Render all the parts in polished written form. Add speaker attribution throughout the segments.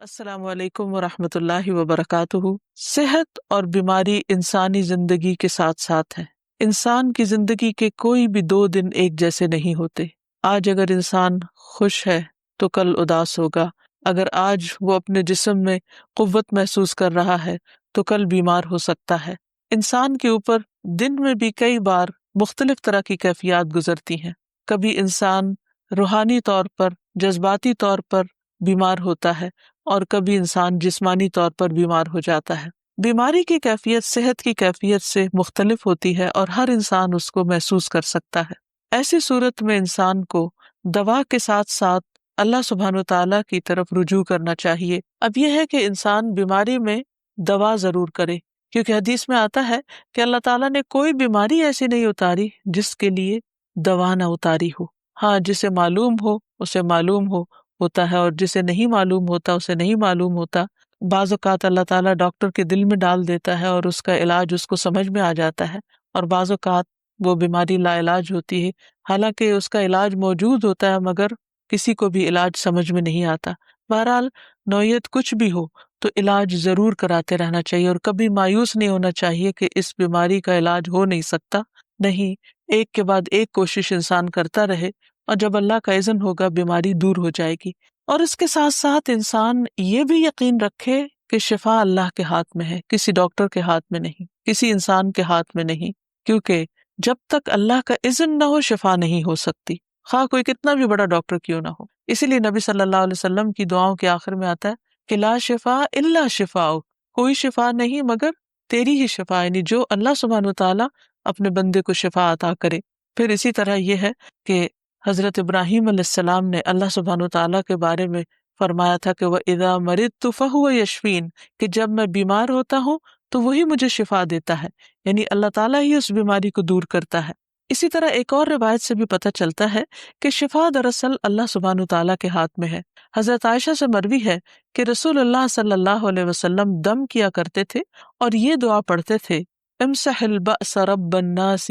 Speaker 1: السلام علیکم ورحمۃ اللہ وبرکاتہ۔ صحت اور بیماری انسانی زندگی کے ساتھ ساتھ ہے۔ انسان کی زندگی کے کوئی بھی 2 دن ایک جیسے نہیں ہوتے۔ آج اگر انسان خوش ہے تو کل اداس ہوگا، اگر آج وہ اپنے جسم میں قوت محسوس کر رہا ہے تو کل بیمار ہو سکتا ہے۔ انسان کے اوپر دن میں بھی کئی بار مختلف طرح کی کیفیات گزرتی ہیں۔ کبھی انسان روحانی طور پر، جذباتی طور پر بیمار ہوتا ہے اور کبھی انسان جسمانی طور پر بیمار ہو جاتا ہے۔ بیماری کی کیفیت صحت کی کیفیت سے مختلف ہوتی ہے اور ہر انسان اس کو محسوس کر سکتا ہے۔ ایسی صورت میں انسان کو دوا کے ساتھ ساتھ اللہ سبحانہ و تعالیٰ کی طرف رجوع کرنا چاہیے۔ اب یہ ہے کہ انسان بیماری میں دوا ضرور کرے، کیونکہ حدیث میں آتا ہے کہ اللہ تعالیٰ نے کوئی بیماری ایسی نہیں اتاری جس کے لیے دوا نہ اتاری ہو۔ ہاں، جسے معلوم ہو اسے معلوم ہوتا ہے، اور جسے نہیں معلوم ہوتا اسے نہیں معلوم ہوتا۔ بعض اوقات اللہ تعالیٰ ڈاکٹر کے دل میں ڈال دیتا ہے اور اس کا علاج اس کو سمجھ میں آ جاتا ہے، اور بعض اوقات وہ بیماری لا علاج ہوتی ہے، حالانکہ اس کا علاج موجود ہوتا ہے مگر کسی کو بھی علاج سمجھ میں نہیں آتا۔ بہرحال نوعیت کچھ بھی ہو تو علاج ضرور کراتے رہنا چاہیے، اور کبھی مایوس نہیں ہونا چاہیے کہ اس بیماری کا علاج ہو نہیں سکتا۔ نہیں، ایک کے بعد ایک کوشش انسان کرتا رہے، اور جب اللہ کا اذن ہوگا بیماری دور ہو جائے گی۔ اور اس کے ساتھ ساتھ انسان یہ بھی یقین رکھے کہ شفا اللہ کے ہاتھ میں ہے، کسی ڈاکٹر کے ہاتھ میں نہیں، کسی انسان کے ہاتھ میں نہیں، کیونکہ جب تک اللہ کا اذن نہ ہو شفا نہیں ہو سکتی، خواہ کوئی کتنا بھی بڑا ڈاکٹر کیوں نہ ہو۔ اسی لیے نبی صلی اللہ علیہ وسلم کی دعاؤں کے آخر میں آتا ہے کہ لا شفا الا شفاؤ، کوئی شفا نہیں مگر تیری ہی شفا، یعنی جو اللہ سبحانہ و تعالیٰ اپنے بندے کو شفا عطا کرے۔ پھر اسی طرح یہ ہے کہ حضرت ابراہیم علیہ السلام نے اللہ سبحانہ وتعالیٰ کے بارے میں فرمایا تھا کہ وَإِذَا مَرِضْتُ فَهُوَ يَشْفِينِ، کہ جب میں بیمار ہوتا ہوں تو وہی مجھے شفا دیتا ہے، یعنی اللہ تعالیٰ ہی اس بیماری کو دور کرتا ہے۔ اسی طرح ایک اور روایت سے بھی پتہ چلتا ہے کہ شفا دراصل اللہ سبحانہ وتعالیٰ کے ہاتھ میں ہے۔ حضرت عائشہ سے مروی ہے کہ رسول اللہ صلی اللہ علیہ وسلم دم کیا کرتے تھے اور یہ دعا پڑھتے تھے، امسح البأس رب الناس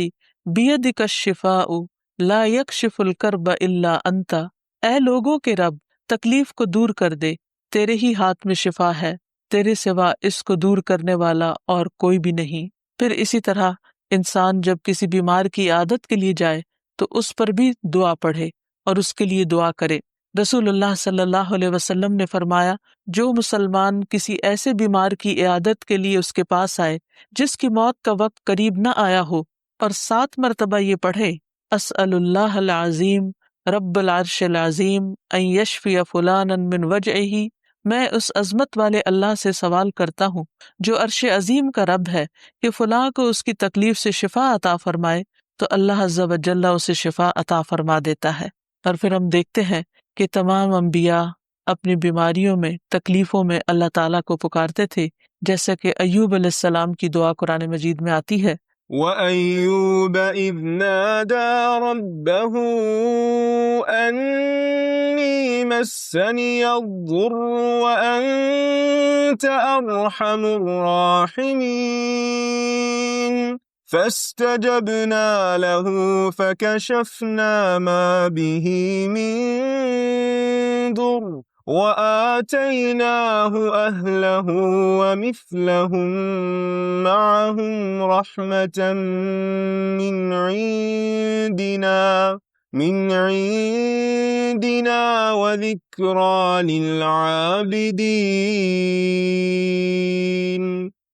Speaker 1: بیدک الشفاء لا یکشف الکرب الا انت، اے لوگوں کے رب تکلیف کو دور کر دے، تیرے ہی ہاتھ میں شفا ہے، تیرے سوا اس کو دور کرنے والا اور کوئی بھی نہیں۔ پھر اسی طرح انسان جب کسی بیمار کی عادت کے لیے جائے تو اس پر بھی دعا پڑھے اور اس کے لیے دعا کرے۔ رسول اللہ صلی اللہ علیہ وسلم نے فرمایا، جو مسلمان کسی ایسے بیمار کی عیادت کے لیے اس کے پاس آئے جس کی موت کا وقت قریب نہ آیا ہو، اور 7 مرتبہ یہ پڑھے، اسأل اللہ العظیم رب العرش العظیم ان یشفی فلانا من وجعہ، میں اس عظمت والے اللہ سے سوال کرتا ہوں جو عرش عظیم کا رب ہے کہ فلاں کو اس کی تکلیف سے شفا عطا فرمائے، تو اللہ عز و جل اسے شفا عطا فرما دیتا ہے۔ اور پھر ہم دیکھتے ہیں کہ تمام انبیاء اپنی بیماریوں میں، تکلیفوں میں اللہ تعالیٰ کو پکارتے تھے، جیسا کہ ایوب علیہ السلام کی دعا قرآن مجید میں آتی ہے،
Speaker 2: وَأَيُّوبَ إِذْ نَادَى رَبَّهُ أَنِّي مَسَّنِيَ الضُّرُّ وَأَنْتَ أَرْحَمُ الرَّاحِمِينَ فَاسْتَجَبْنَا لَهُ فَكَشَفْنَا مَا بِهِ مِنْ ضُرٍّ وَآتَيْنَاهُ أَهْلَهُ وَمِثْلَهُمْ مَعَهُمْ رَحْمَةً مِّنْ عِندِنَا وَذِكْرَى لِلْعَابِدِينَ۔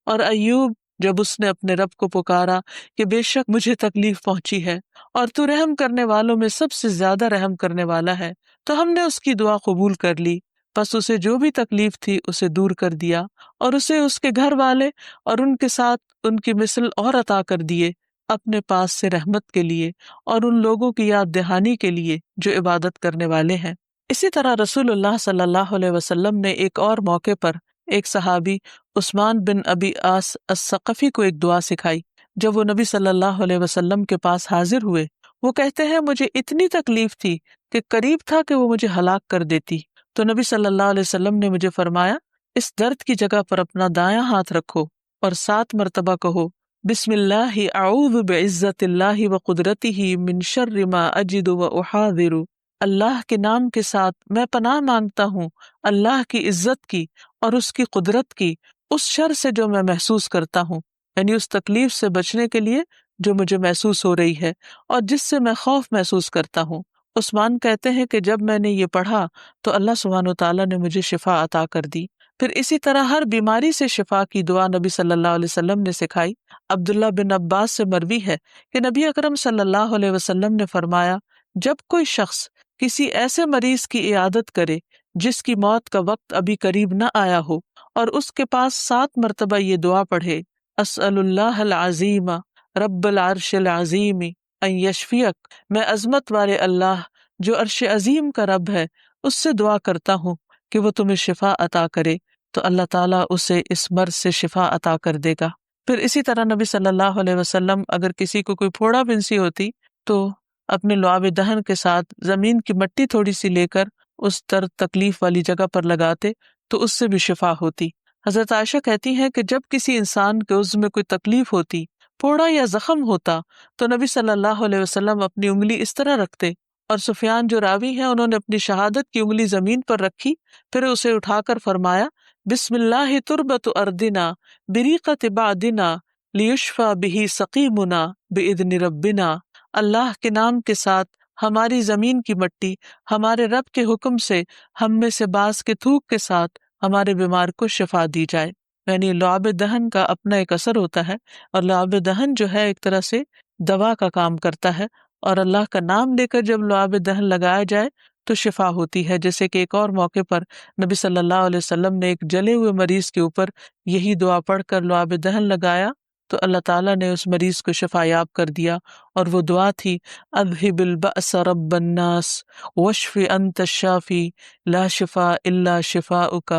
Speaker 1: اور ایوب جب اس نے اپنے رب کو پکارا کہ بے شک مجھے تکلیف پہنچی ہے اور تو رحم کرنے والوں میں سب سے زیادہ رحم کرنے والا ہے، تو ہم نے اس کی دعا قبول کر لی، پس اسے جو بھی تکلیف تھی اسے دور کر دیا، اور اسے اس کے گھر والے اور ان کے ساتھ ان کی مثل اور عطا کر دیے، اپنے پاس سے رحمت کے لیے اور ان لوگوں کی یاد دہانی کے لیے جو عبادت کرنے والے ہیں۔ اسی طرح رسول اللہ صلی اللہ علیہ وسلم نے ایک اور موقع پر ایک صحابی عثمان بن ابی عاص الثقفی کو ایک دعا سکھائی۔ جب وہ نبی صلی اللہ علیہ وسلم کے پاس حاضر ہوئے، وہ کہتے ہیں مجھے اتنی تکلیف تھی کہ قریب تھا کہ وہ مجھے ہلاک کر دیتی، تو نبی صلی اللہ علیہ وسلم نے مجھے فرمایا، اس درد کی جگہ پر اپنا دایاں ہاتھ رکھو اور 7 مرتبہ کہو، بسم اللہ اعوذ بعزت اللہ وقدرتہ من شر ما اجد واحاذر، اللہ کے نام کے ساتھ میں پناہ مانگتا ہوں اللہ کی عزت کی اور اس کی قدرت کی، اس شر سے جو میں محسوس کرتا ہوں، یعنی اس تکلیف سے بچنے کے لیے جو مجھے محسوس ہو رہی ہے اور جس سے میں خوف محسوس کرتا ہوں۔ عثمان کہتے ہیں کہ جب میں نے یہ پڑھا تو اللہ سبحانہ وتعالیٰ نے مجھے شفا عطا کر دی۔ پھر اسی طرح ہر بیماری سے شفا کی دعا نبی صلی اللہ علیہ وسلم نے سکھائی۔ عبداللہ بن عباس سے مروی ہے کہ نبی اکرم صلی اللہ علیہ وسلم نے فرمایا، جب کوئی شخص کسی ایسے مریض کی عیادت کرے جس کی موت کا وقت ابھی قریب نہ آیا ہو اور اس کے پاس 7 مرتبہ یہ دعا پڑھے، اسأل اللہ العظیم رب العرش العظیم ان یشفیک، میں عظمت والے اللہ جو عرش عظیم کا رب ہے اس سے دعا کرتا ہوں کہ وہ تمہیں شفا عطا کرے، تو اللہ تعالیٰ اسے اس مرض سے شفا عطا کر دے گا۔ پھر اسی طرح نبی صلی اللہ علیہ وسلم اگر کسی کو کوئی پھوڑا بنسی ہوتی تو اپنے لعاب دہن کے ساتھ زمین کی مٹی تھوڑی سی لے کر اس درد تکلیف والی جگہ پر لگاتے تو اس سے بھی شفا ہوتی۔ حضرت عائشہ کہتی ہیں کہ جب کسی انسان کے عضو میں کوئی تکلیف ہوتی، پھوڑا یا زخم ہوتا، تو نبی صلی اللہ علیہ وسلم اپنی انگلی اس طرح رکھتے، اور سفیان جو راوی ہیں انہوں نے اپنی شہادت کی انگلی زمین پر رکھی، پھر اسے اٹھا کر فرمایا، بسم اللہ تربت اردنا بریقت بعدنا لیشفى به سقیمنا باذن ربنا، اللہ کے نام کے ساتھ ہماری زمین کی مٹی ہمارے رب کے حکم سے ہم میں سے بعض کے تھوک کے ساتھ ہمارے بیمار کو شفا دی جائے۔ یعنی لعاب دہن کا اپنا ایک اثر ہوتا ہے، اور لعاب دہن جو ہے ایک طرح سے دوا کا کام کرتا ہے، اور اللہ کا نام لے کر جب لعاب دہن لگایا جائے تو شفا ہوتی ہے۔ جیسے کہ ایک اور موقع پر نبی صلی اللہ علیہ وسلم نے ایک جلے ہوئے مریض کے اوپر یہی دعا پڑھ کر لعاب دہن لگایا تو اللہ تعالیٰ نے اس مریض کو شفا یاب کر دیا، اور وہ دعا تھی، اذہب البأس رب الناس واشف انت الشافی لا شفاء الا شفاؤک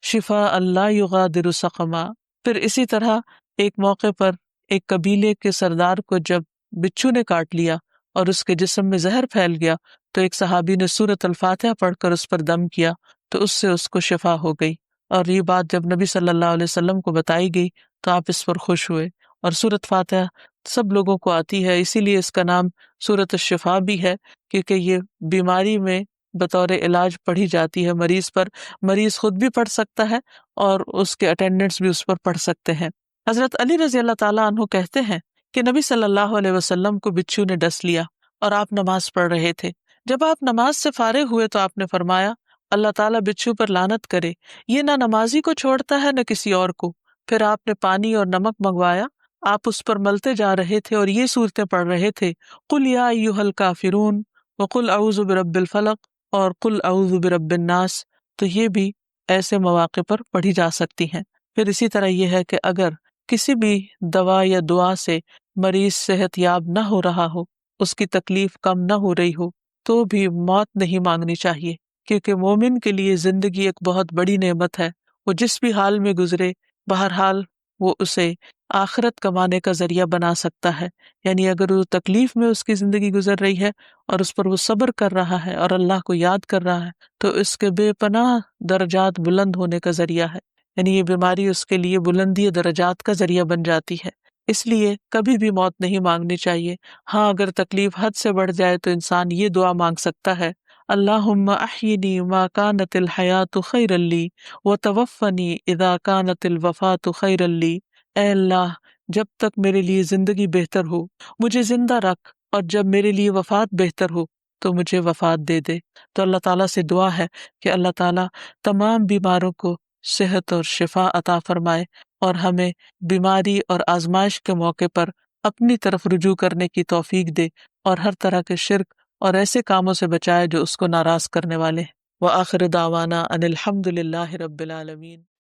Speaker 1: شفاء لا یغادر سقما۔ پھر اسی طرح ایک موقع پر ایک قبیلے کے سردار کو جب بچھو نے کاٹ لیا اور اس کے جسم میں زہر پھیل گیا تو ایک صحابی نے سورۃ الفاتحہ پڑھ کر اس پر دم کیا تو اس سے اس کو شفا ہو گئی، اور یہ بات جب نبی صلی اللہ علیہ وسلم کو بتائی گئی تو آپ اس پر خوش ہوئے۔ اور سورۃ فاتحہ سب لوگوں کو آتی ہے، اسی لیے اس کا نام سورۃ الشفا بھی ہے، کیونکہ یہ بیماری میں بطور علاج پڑھی جاتی ہے مریض پر، مریض خود بھی پڑھ سکتا ہے اور اس کے اٹینڈنٹس بھی اس پر پڑھ سکتے ہیں۔ حضرت علی رضی اللہ تعالیٰ عنہ کہتے ہیں کہ نبی صلی اللہ علیہ وسلم کو بچھو نے ڈس لیا اور آپ نماز پڑھ رہے تھے۔ جب آپ نماز سے فارغ ہوئے تو آپ نے فرمایا، اللہ تعالیٰ بچھو پر لعنت کرے، یہ نہ نمازی کو چھوڑتا ہے نہ کسی اور کو۔ پھر آپ نے پانی اور نمک منگوایا، آپ اس پر ملتے جا رہے تھے اور یہ صورتیں پڑھ رہے تھے، قل یا ایھا الکافرون وقل اعوذ برب الفلق اور قل اعوذ برب الناس، تو یہ بھی ایسے مواقع پر پڑھی جا سکتی ہیں۔ پھر اسی طرح یہ ہے کہ اگر کسی بھی دوا یا دعا سے مریض صحت یاب نہ ہو رہا ہو، اس کی تکلیف کم نہ ہو رہی ہو، تو بھی موت نہیں مانگنی چاہیے، کیونکہ مومن کے لیے زندگی ایک بہت بڑی نعمت ہے۔ وہ جس بھی حال میں گزرے، بہرحال وہ اسے آخرت کمانے کا ذریعہ بنا سکتا ہے۔ یعنی اگر وہ تکلیف میں اس کی زندگی گزر رہی ہے اور اس پر وہ صبر کر رہا ہے اور اللہ کو یاد کر رہا ہے تو اس کے بے پناہ درجات بلند ہونے کا ذریعہ ہے، یعنی یہ بیماری اس کے لیے بلندی درجات کا ذریعہ بن جاتی ہے۔ اس لیے کبھی بھی موت نہیں مانگنی چاہیے۔ ہاں، اگر تکلیف حد سے بڑھ جائے تو انسان یہ دعا مانگ سکتا ہے، اللہم احینی ما کانت الحیات خیرا لی وتوفنی اذا کانت الوفات خیرا لی، اے اللہ جب تک میرے لیے زندگی بہتر ہو مجھے زندہ رکھ، اور جب میرے لیے وفات بہتر ہو تو مجھے وفات دے دے۔ تو اللہ تعالیٰ سے دعا ہے کہ اللہ تعالیٰ تمام بیماروں کو صحت اور شفا عطا فرمائے، اور ہمیں بیماری اور آزمائش کے موقع پر اپنی طرف رجوع کرنے کی توفیق دے، اور ہر طرح کے شرک اور ایسے کاموں سے بچائے جو اس کو ناراض کرنے والے ہیں۔ وآخر دعوانا ان الحمد للہ رب العالمین۔